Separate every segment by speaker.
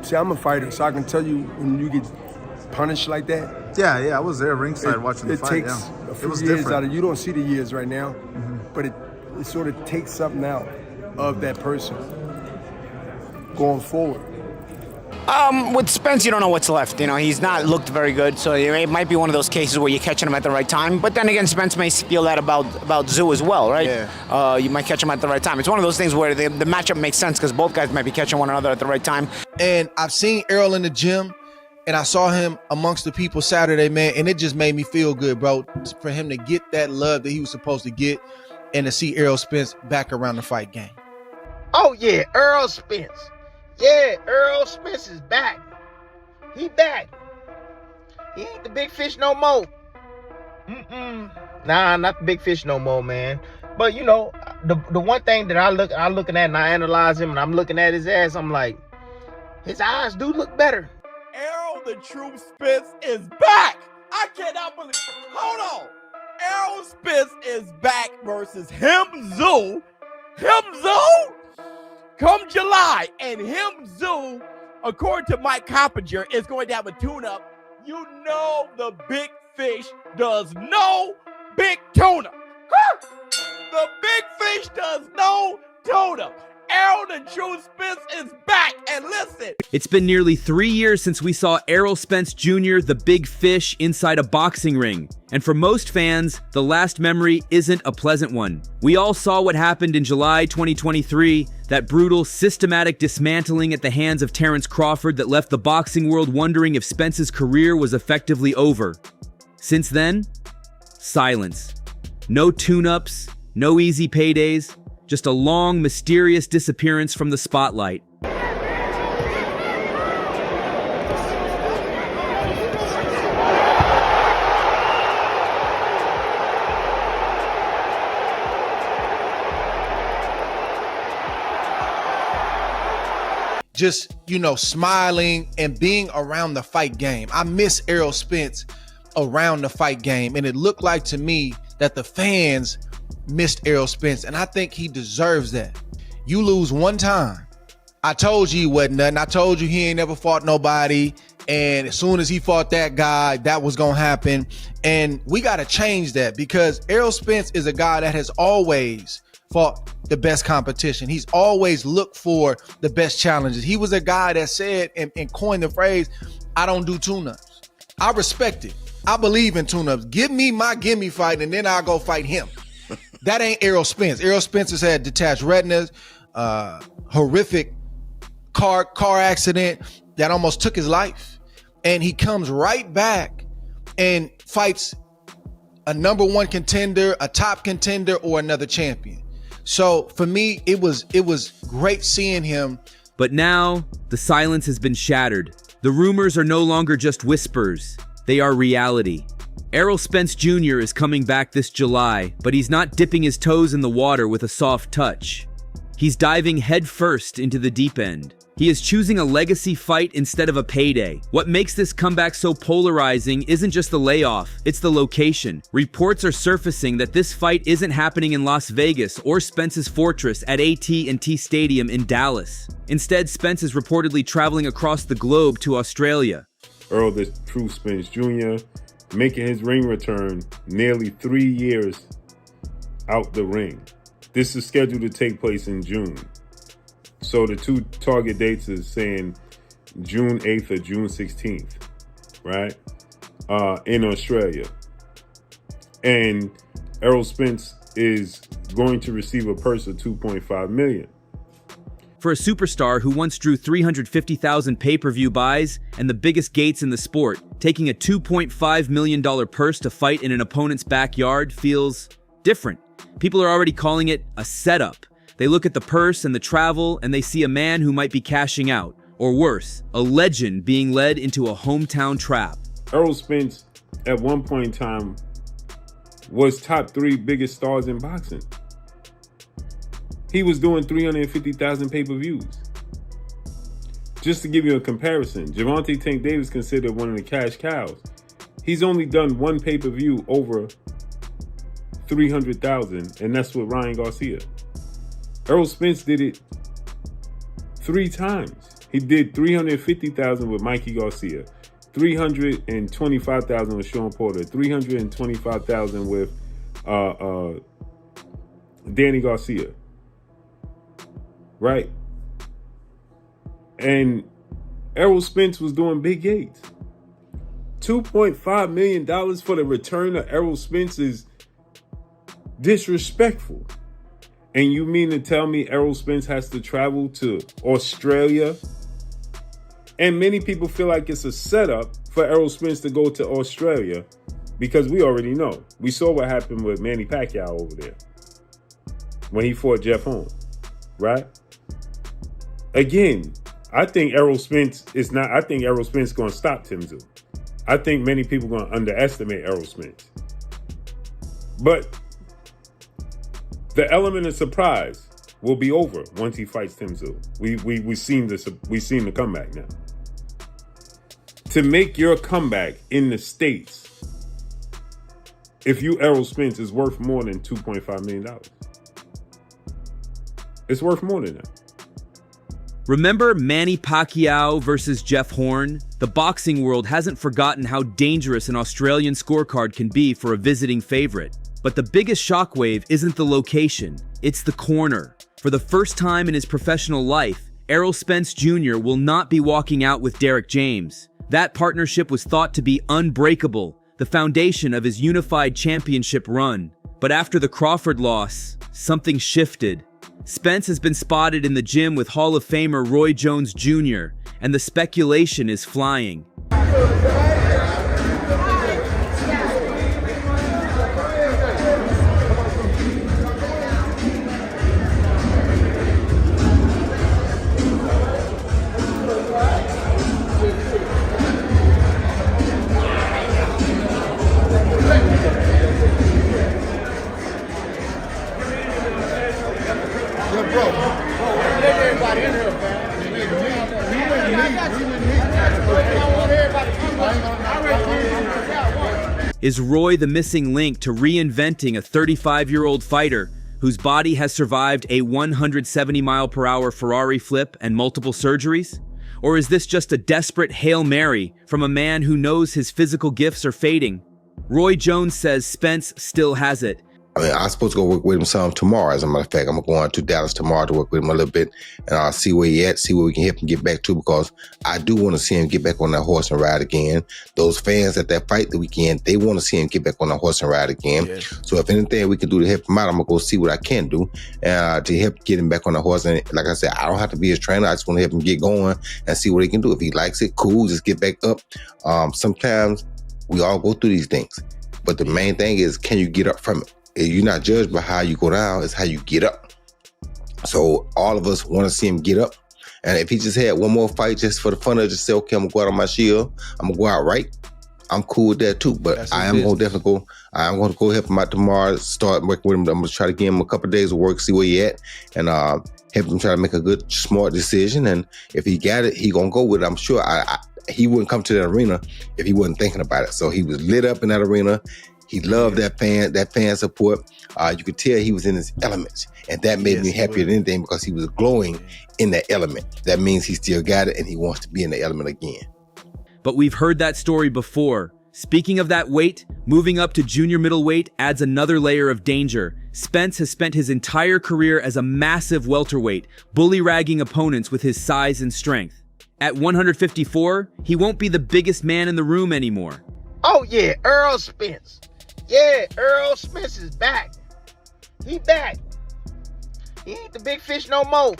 Speaker 1: See, I'm a fighter, so I can tell you when you get punished like that.
Speaker 2: Yeah, I was there ringside watching the fight.
Speaker 1: It takes a few
Speaker 2: it was
Speaker 1: years
Speaker 2: different.
Speaker 1: out of you. Don't see the years right now, but it sort of takes something out of that person going forward.
Speaker 3: With Spence, you don't know what's left. You know, he's not looked very good, so it might be one of those cases where you're catching him at the right time. But then again, Spence may feel that about Tszyu as well, right?
Speaker 2: Yeah.
Speaker 3: You might catch him at the right time. It's one of those things where the matchup makes sense because both guys might be catching one another at the right time.
Speaker 4: And I've seen Errol in the gym, and I saw him amongst the people Saturday, man, and it just made me feel good, bro, for him to get that love that he was supposed to get and to see Errol Spence back around the fight game.
Speaker 5: Oh, yeah, Errol Spence. Yeah, Errol Spence is back. He back. He ain't the big fish no more. Nah, not the big fish no more, man. But, you know, the one thing that I'm looking at and I analyze him and I'm looking at his ass, I'm like, his eyes do look better.
Speaker 6: Errol the True Spence is back. I cannot believe. Hold on. Errol Spence is back versus Tim Tszyu. Tim Tszyu? Come July, and Tim Tszyu, according to Mike Coppinger, is going to have a tune-up. You know the big fish does no big tuna. The big fish does no tuna. Errol the True Spence is back, and listen.
Speaker 7: It's been nearly 3 years since we saw Errol Spence Jr., the big fish, inside a boxing ring. And for most fans, the last memory isn't a pleasant one. We all saw what happened in July 2023, that brutal, systematic dismantling at the hands of Terrence Crawford that left the boxing world wondering if Spence's career was effectively over. Since then, silence. No tune-ups, no easy paydays, just a long, mysterious disappearance from the spotlight.
Speaker 4: Just, you know, smiling and being around the fight game. I miss Errol Spence around the fight game, and it looked like to me that the fans missed Errol Spence, and I think he deserves that. You lose one time. I told you he wasn't nothing. I told you he ain't never fought nobody, and as soon as he fought that guy, that was gonna happen. And we gotta change that, because Errol Spence is a guy that has always fought the best competition. He's always looked for the best challenges. He was a guy that said and coined the phrase, I don't do tune-ups. I respect it. I believe in tune-ups. Give me my gimme fight, and then I'll go fight him. That ain't Errol Spence. Errol Spence has had detached retinas, horrific car accident that almost took his life. And he comes right back and fights a number one contender, a top contender, or another champion. So for me, it was great seeing him.
Speaker 7: But now, the silence has been shattered. The rumors are no longer just whispers. They are reality. Errol Spence Jr. is coming back this July, but he's not dipping his toes in the water with a soft touch. He's diving headfirst into the deep end. He is choosing a legacy fight instead of a payday. What makes this comeback so polarizing isn't just the layoff, it's the location. Reports are surfacing that this fight isn't happening in Las Vegas or Spence's fortress at AT&T Stadium in Dallas. Instead, Spence is reportedly traveling across the globe to Australia.
Speaker 8: Errol the True Spence Jr. making his ring return nearly 3 years out the ring. This is scheduled to take place in June. So the two target dates is saying June 8th or June 16th, right? In Australia. And Errol Spence is going to receive a purse of $2.5 million.
Speaker 7: For a superstar who once drew 350,000 pay-per-view buys and the biggest gates in the sport, taking a $2.5 million purse to fight in an opponent's backyard feels different. People are already calling it a setup. They look at the purse and the travel and they see a man who might be cashing out, or worse, a legend being led into a hometown trap.
Speaker 8: Errol Spence, at one point in time, was top 3 biggest stars in boxing. He was doing 350,000 pay-per-views. Just to give you a comparison, Gervonta Tank Davis considered one of the cash cows. He's only done one pay-per-view over 300,000, and that's with Ryan Garcia. Errol Spence did it 3 times. He did 350,000 with Mikey Garcia, 325,000 with Sean Porter, 325,000 with Danny Garcia. Right? And Errol Spence was doing big gates. $2.5 million for the return of Errol Spence is disrespectful. And you mean to tell me Errol Spence has to travel to Australia? And many people feel like it's a setup for Errol Spence to go to Australia because we already know. We saw what happened with Manny Pacquiao over there when he fought Jeff Horn, right? Again, I think Errol Spence is not. I think Errol Spence is going to stop Tim Tszyu. I think many people are going to underestimate Errol Spence. But the element of surprise will be over once he fights Tim Tszyu. We've seen the comeback now. To make your comeback in the States, if you Errol Spence, is worth more than $2.5 million. It's worth more than that.
Speaker 7: Remember Manny Pacquiao versus Jeff Horn? The boxing world hasn't forgotten how dangerous an Australian scorecard can be for a visiting favorite. But the biggest shockwave isn't the location, it's the corner. For the first time in his professional life, Errol Spence Jr. will not be walking out with Derek James. That partnership was thought to be unbreakable, the foundation of his unified championship run. But after the Crawford loss, something shifted. Spence has been spotted in the gym with Hall of Famer Roy Jones Jr., and the speculation is flying. Is Roy the missing link to reinventing a 35-year-old fighter whose body has survived a 170-mile-per-hour Ferrari flip and multiple surgeries? Or is this just a desperate Hail Mary from a man who knows his physical gifts are fading? Roy Jones says Spence still has it.
Speaker 9: I mean, I'm supposed to go work with him some tomorrow. As a matter of fact, I'm going to go on to Dallas tomorrow to work with him a little bit, and I'll see where he at, see where we can help him get back to, because I do want to see him get back on that horse and ride again. Those fans at that fight the weekend, they want to see him get back on that horse and ride again. Yeah. So if anything we can do to help him out, I'm going to go see what I can do to help get him back on the horse. And like I said, I don't have to be his trainer. I just want to help him get going and see what he can do. If he likes it, cool, just get back up. Sometimes we all go through these things, but the main thing is, can you get up from it? You're not judged by how you go down, it's how you get up. So all of us want to see him get up. And if he just had one more fight just for the fun of it, just say, okay, I'm going to go out on my shield, I'm going to go out right, I'm cool with that too. But I am going to definitely go, I'm going to go help him out tomorrow, start working with him. I'm going to try to give him a couple of days of work, see where he at, and help him try to make a good, smart decision. And if he got it, he going to go with it. I'm sure he wouldn't come to that arena if he wasn't thinking about it. So he was lit up in that arena. He loved that fan support. You could tell he was in his elements, and that made me happier than anything, because he was glowing in that element. That means he still got it, and he wants to be in the element again.
Speaker 7: But we've heard that story before. Speaking of that weight, moving up to junior middleweight adds another layer of danger. Spence has spent his entire career as a massive welterweight, bully-ragging opponents with his size and strength. At 154, he won't be the biggest man in the room anymore.
Speaker 5: Oh yeah, Errol Spence. Yeah, Errol Spence is back. He back. He ain't the big fish no more.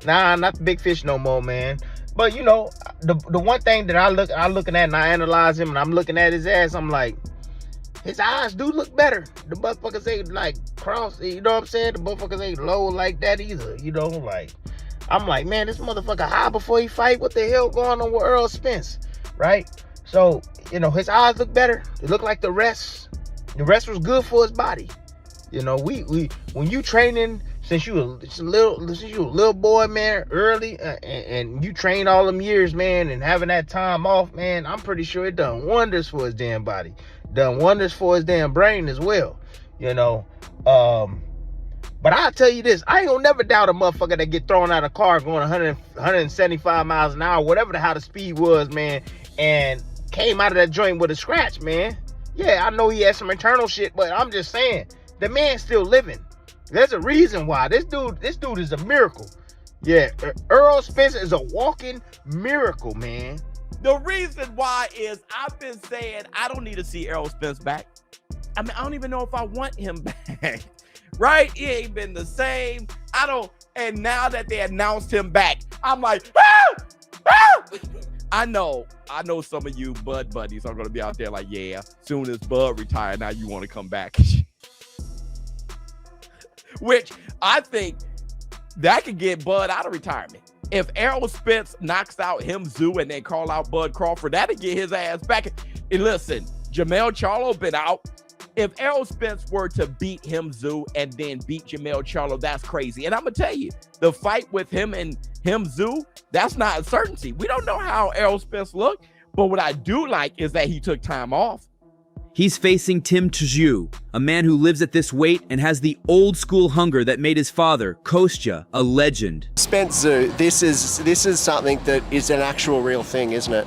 Speaker 5: Nah, not the big fish no more, man. But you know, the one thing that I'm looking at, and I analyze him, and I'm looking at his ass, I'm like, his eyes do look better. The motherfuckers ain't like cross, you know what I'm saying? The motherfuckers ain't low like that either, you know, like, I'm like, man, this motherfucker high before he fight. What the hell going on with Errol Spence, right? So, you know, his eyes look better. They look like the rest. The rest was good for his body. You know, when you training since you a little boy, man, early, and you train all them years, man, and having that time off, man, I'm pretty sure it done wonders for his damn body. Done wonders for his damn brain as well. You know, But I'll tell you this, I ain't gonna never doubt a motherfucker that get thrown out of a car going 175 miles an hour, whatever the hell the speed was, man, and came out of that joint with a scratch, man. Yeah, I know he had some internal shit, but I'm just saying, the man's still living. There's a reason why. This dude is a miracle. Yeah, Errol Spence is a walking miracle, man.
Speaker 6: The reason why is I've been saying I don't need to see Errol Spence back. I mean, I don't even know if I want him back. Right? He ain't been the same. I don't. And now that they announced him back, I'm like, ah! Ah! I know some of you Bud buddies are going to be out there like, yeah, soon as Bud retired, now you want to come back. Which I think that could get Bud out of retirement. If Errol Spence knocks out Tszyu and then call out Bud Crawford, that'll get his ass back. And listen, Jermell Charlo been out. If Errol Spence were to beat Tszyu and then beat Jermell Charlo, that's crazy. And I'm going to tell you, the fight with him and Tszyu, that's not a certainty. We don't know how Errol Spence looked, but what I do like is that he took time off.
Speaker 7: He's facing Tim Tszyu, a man who lives at this weight and has the old school hunger that made his father, Kostya, a legend.
Speaker 10: Spence Tszyu, this is something that is an actual real thing, isn't it?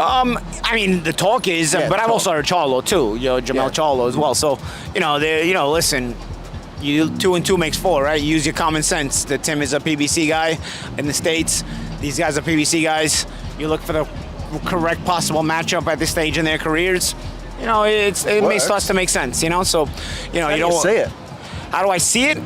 Speaker 3: I mean, the talk is,
Speaker 10: Yeah,
Speaker 3: but I've also heard Charlo too, Jermell Charlo as well. So, listen, 2 and 2 makes 4, right? You use your common sense. That Tim is a PBC guy in the States. These guys are PBC guys. You look for the correct possible matchup at this stage in their careers. It starts to make sense, So,
Speaker 10: How do you see it?
Speaker 3: How do I see it?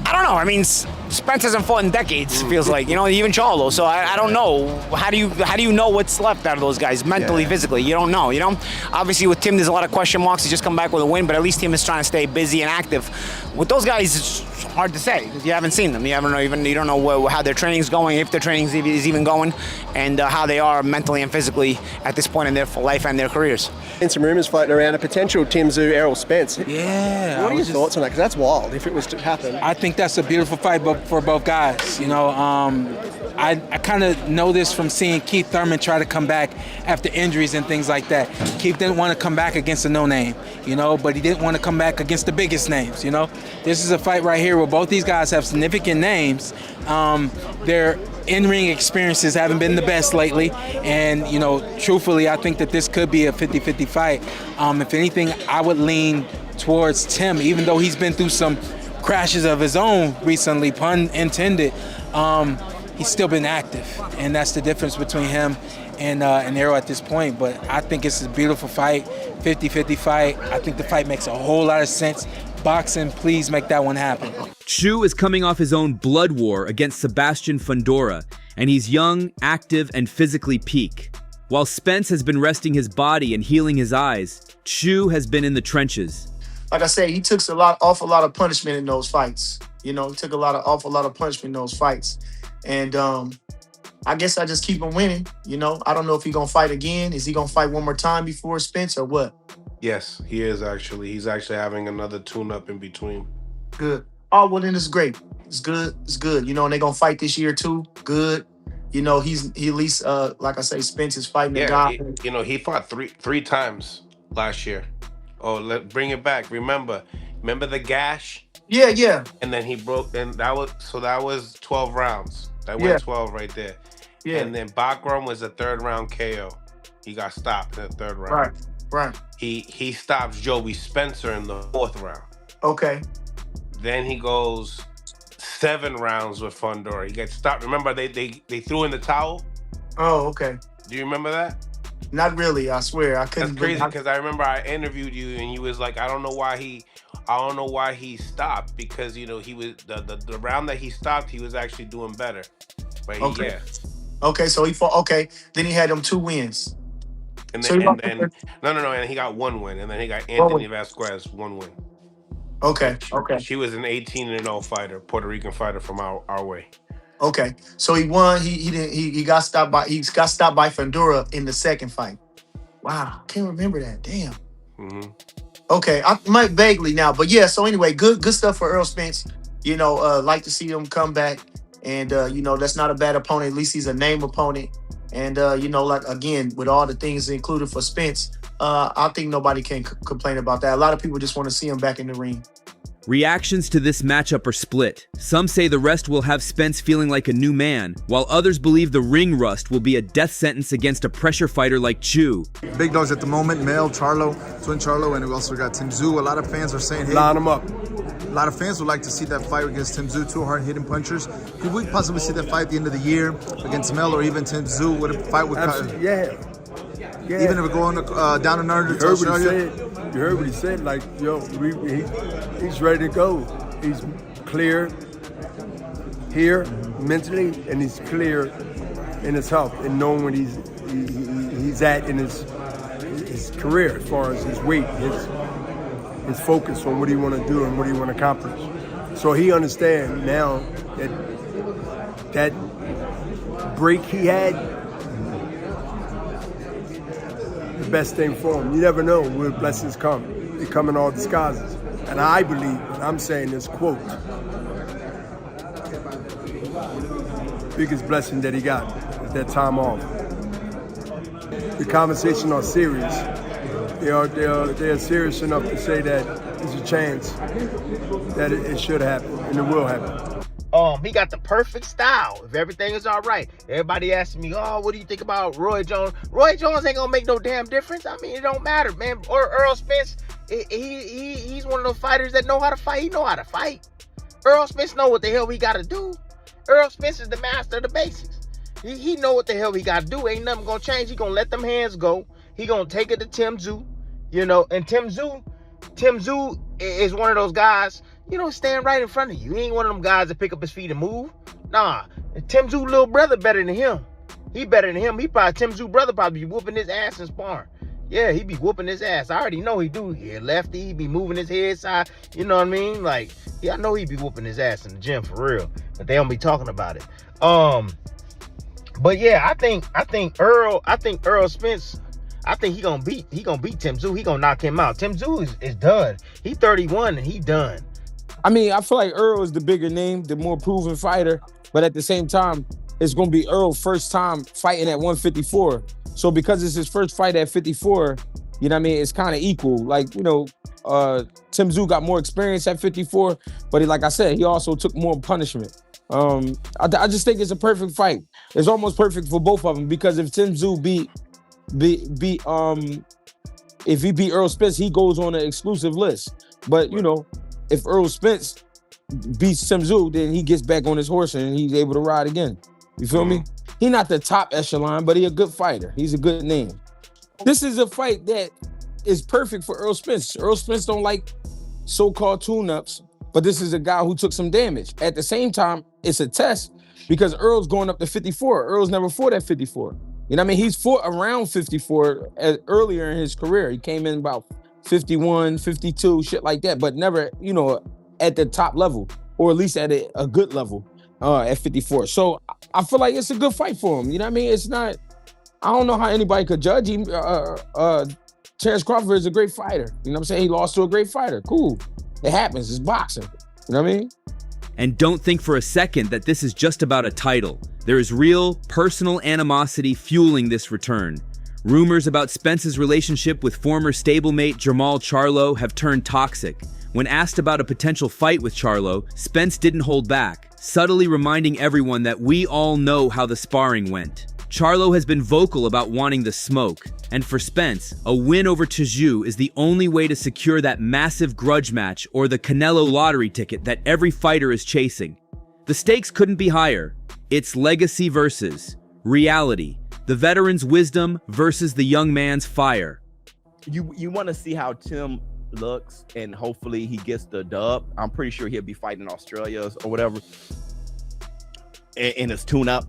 Speaker 3: I don't know. I mean, Spence hasn't fought in decades, feels like, even Charlo. So I don't know. How do you know what's left out of those guys mentally, physically? You don't know, Obviously with Tim, there's a lot of question marks. He's just come back with a win, but at least Tim is trying to stay busy and active. With those guys, it's hard to say because you haven't seen them. You don't know how their training's going, if their training is even going, and how they are mentally and physically at this point in their life and their careers.
Speaker 10: And some rumors floating around a potential Tim Tszyu, Errol Spence.
Speaker 11: Yeah.
Speaker 10: What are your thoughts on that? Because that's wild if it was to happen.
Speaker 11: I think that's a beautiful fight for both guys. I kind of know this from seeing Keith Thurman try to come back after injuries and things like that. Keith didn't want to come back against a no-name, but he didn't want to come back against the biggest names, This is a fight right here where both these guys have significant names. Their in-ring experiences haven't been the best lately, and truthfully, I think that this could be a 50-50 fight. If anything, I would lean towards Tim, even though he's been through some crashes of his own recently, pun intended. He's still been active, and that's the difference between him and Errol at this point. But I think it's a beautiful fight, 50-50 fight. I think the fight makes a whole lot of sense. Boxing, please make that one happen.
Speaker 7: Tszyu is coming off his own blood war against Sebastian Fundora, and he's young, active, and physically peak. While Spence has been resting his body and healing his eyes, Tszyu has been in the trenches.
Speaker 12: Like I said, he took awful lot of punishment in those fights. He took awful lot of punishment in those fights. And I guess I just keep him winning. I don't know if he's going to fight again. Is he going to fight one more time before Spence or what?
Speaker 13: Yes, he is actually. He's actually having another tune-up in between.
Speaker 12: Good. Oh, well, then it's great. It's good. It's good. And they're going to fight this year too. Good. He at least, like I say, Spence is fighting a guy.
Speaker 13: He fought three times last year. Oh, bring it back. Remember the gash?
Speaker 12: Yeah.
Speaker 13: And then he broke, and that was 12 rounds. That went 12 right there.
Speaker 12: Yeah.
Speaker 13: And then Bakram was a 3rd round KO. He got stopped in the 3rd round.
Speaker 12: Right.
Speaker 13: He stops Joey Spencer in the 4th round.
Speaker 12: Okay.
Speaker 13: Then he goes 7 rounds with Fundora. He gets stopped. Remember they threw in the towel?
Speaker 12: Oh, okay.
Speaker 13: Do you remember that?
Speaker 12: Not really, I swear. I couldn't.
Speaker 13: That's crazy because I remember I interviewed you and you was like, I don't know why he stopped, because he was the round that he stopped, he was actually doing better. But
Speaker 12: okay. Okay, so he fought. Okay, then he had them 2 wins.
Speaker 13: And then, and he got 1 win, and then he got Anthony Vasquez 1 win.
Speaker 12: Okay.
Speaker 13: She was an 18-0 fighter, Puerto Rican fighter from our way.
Speaker 12: Okay, so he won. He got stopped by Fundora in the 2nd fight. Wow, can't remember that. Damn.
Speaker 13: Mm-hmm.
Speaker 12: Okay, I might vaguely now, but yeah. So anyway, good stuff for Errol Spence. Like to see him come back, and that's not a bad opponent. At least he's a name opponent, and like again with all the things included for Spence, I think nobody can complain about that. A lot of people just want to see him back in the ring.
Speaker 7: Reactions to this matchup are split. Some say the rest will have Spence feeling like a new man, while others believe the ring rust will be a death sentence against a pressure fighter like Tszyu.
Speaker 2: Big dogs at the moment, Mel, Charlo, Twin Charlo, and we also got Tim Tszyu. A lot of fans are saying, hey,
Speaker 1: line them up.
Speaker 2: A lot of fans would like to see that fight against Tim Tszyu, two hard-hitting punchers. Could we possibly see that fight at the end of the year against Mel or even Tim Tszyu? Would a fight with
Speaker 1: Yeah.
Speaker 2: Even if we're going down and under to Australia?
Speaker 1: You heard what he said. Like, yo, he's ready to go. He's clear here mentally, and he's clear in his health and knowing what he's at in his career as far as his weight, his focus on what he want to do and what he want to accomplish. So he understands now that break he had, the best thing for him. You never know where blessings come. They come in all disguises. And I believe what I'm saying is, quote, biggest blessing that he got at that time off. The conversation are serious. They're serious enough to say that there's a chance that it should happen and it will happen.
Speaker 5: He got the perfect style. If everything is all right, everybody asking me, "Oh, what do you think about Roy Jones?" Roy Jones ain't gonna make no damn difference. I mean, it don't matter, man. Or Errol Spence, he's one of those fighters that know how to fight. He know how to fight. Errol Spence know what the hell he got to do. Errol Spence is the master of the basics. He know what the hell he got to do. Ain't nothing gonna change. He gonna let them hands go. He gonna take it to Tim Tszyu, And Tim Tszyu is one of those guys. Stand right in front of you. He ain't one of them guys that pick up his feet and move. Nah, Tim Tszyu little brother better than him. He better than him. Tim Tszyu brother probably be whooping his ass in sparring. Yeah, he be whooping his ass. I already know he do. Yeah, lefty, he be moving his head side. You know what I mean? Like, yeah, I know he be whooping his ass in the gym for real. But they don't be talking about it. But yeah, I think Errol Spence, I think he gonna beat Tim Tszyu. He gonna knock him out. Tim Tszyu is done. He 31 and he done.
Speaker 14: I mean, I feel like Errol is the bigger name, the more proven fighter, but at the same time, it's going to be Errol's first time fighting at 154. So because it's his first fight at 54, it's kind of equal. Like, Tim Tszyu got more experience at 54, but like I said, he also took more punishment. I just think it's a perfect fight. It's almost perfect for both of them because if Tim Tszyu if he beat Errol Spence, he goes on an exclusive list. But, if Errol Spence beats Tim Tszyu, then he gets back on his horse and he's able to ride again. You feel me? He's not the top echelon, but he's a good fighter. He's a good name. This is a fight that is perfect for Errol Spence. Errol Spence don't like so-called tune-ups, but this is a guy who took some damage. At the same time, it's a test because Errol's going up to 54. Errol's never fought at 54. He's fought around 54 earlier in his career. He came in about 51, 52, shit like that, but never, at the top level, or at least at a good level at 54. So I feel like it's a good fight for him. It's not, I don't know how anybody could judge him. Terrence Crawford is a great fighter. He lost to a great fighter. Cool. It happens. It's boxing. You know what I mean?
Speaker 7: And don't think for a second that this is just about a title. There is real, personal animosity fueling this return. Rumors about Spence's relationship with former stablemate Jermall Charlo have turned toxic. When asked about a potential fight with Charlo, Spence didn't hold back, subtly reminding everyone that we all know how the sparring went. Charlo has been vocal about wanting the smoke, and for Spence, a win over Tszyu is the only way to secure that massive grudge match or the Canelo lottery ticket that every fighter is chasing. The stakes couldn't be higher. It's legacy versus reality. The veteran's wisdom versus the young man's fire.
Speaker 6: You want to see how Tim looks, and hopefully he gets the dub. I'm pretty sure he'll be fighting in Australia or whatever in his tune-up.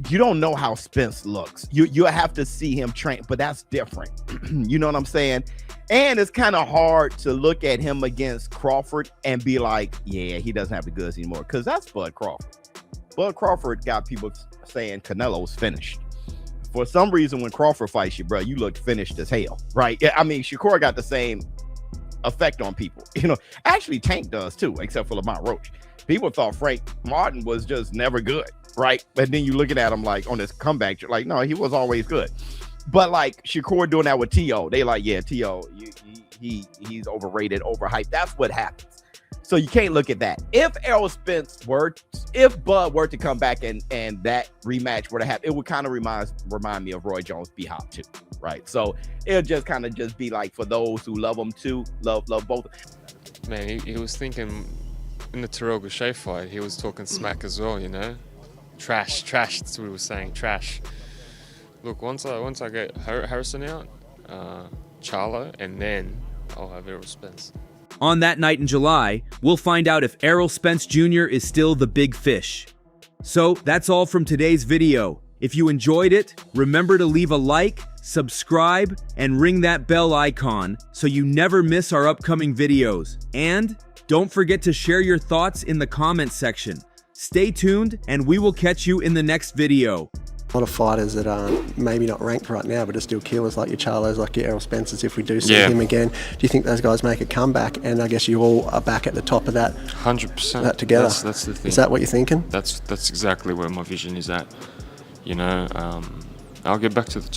Speaker 6: You don't know how Spence looks. You have to see him train, but that's different. You know what I'm saying? And it's kind of hard to look at him against Crawford and be like, yeah, he doesn't have the goods anymore, because that's Bud Crawford. Bud Crawford got people saying Canelo's finished. For some reason, when Crawford fights you, bro, you look finished as hell, right? I mean, Shakur got the same effect on people. Actually, Tank does too, except for Lamont Roach. People thought Frank Martin was just never good, right? But then you looking at him like on his comeback, you're like, no, he was always good. But like Shakur doing that with T.O., they like, yeah, T.O., he's overrated, overhyped. That's what happens. So you can't look at that. If Errol Spence if Bud were to come back and that rematch were to happen, it would kind of remind me of Roy Jones B Hop too, right? So it'll just kind of just be like for those who love him too, love both.
Speaker 15: Man, he was thinking in the Terrell Gausha fight, he was talking smack as well, you know? Trash, that's what he was saying, trash. Look, once I get Harrison out, Charlo, and then I'll have Errol Spence.
Speaker 7: On that night in July, we'll find out if Errol Spence Jr. is still the big fish. So that's all from today's video. If you enjoyed it, remember to leave a like, subscribe, and ring that bell icon so you never miss our upcoming videos. And don't forget to share your thoughts in the comments section. Stay tuned, and we will catch you in the next video.
Speaker 10: A lot of fighters that are maybe not ranked right now, but are still killers, like your Charlos, like your Errol Spencers. If we do see him again, do you think those guys make a comeback? And I guess you all are back at the top of that.
Speaker 15: 100%.
Speaker 10: That together.
Speaker 15: That's the thing.
Speaker 10: Is that what you're thinking?
Speaker 15: That's exactly where my vision is at. You know, I'll get back to the top.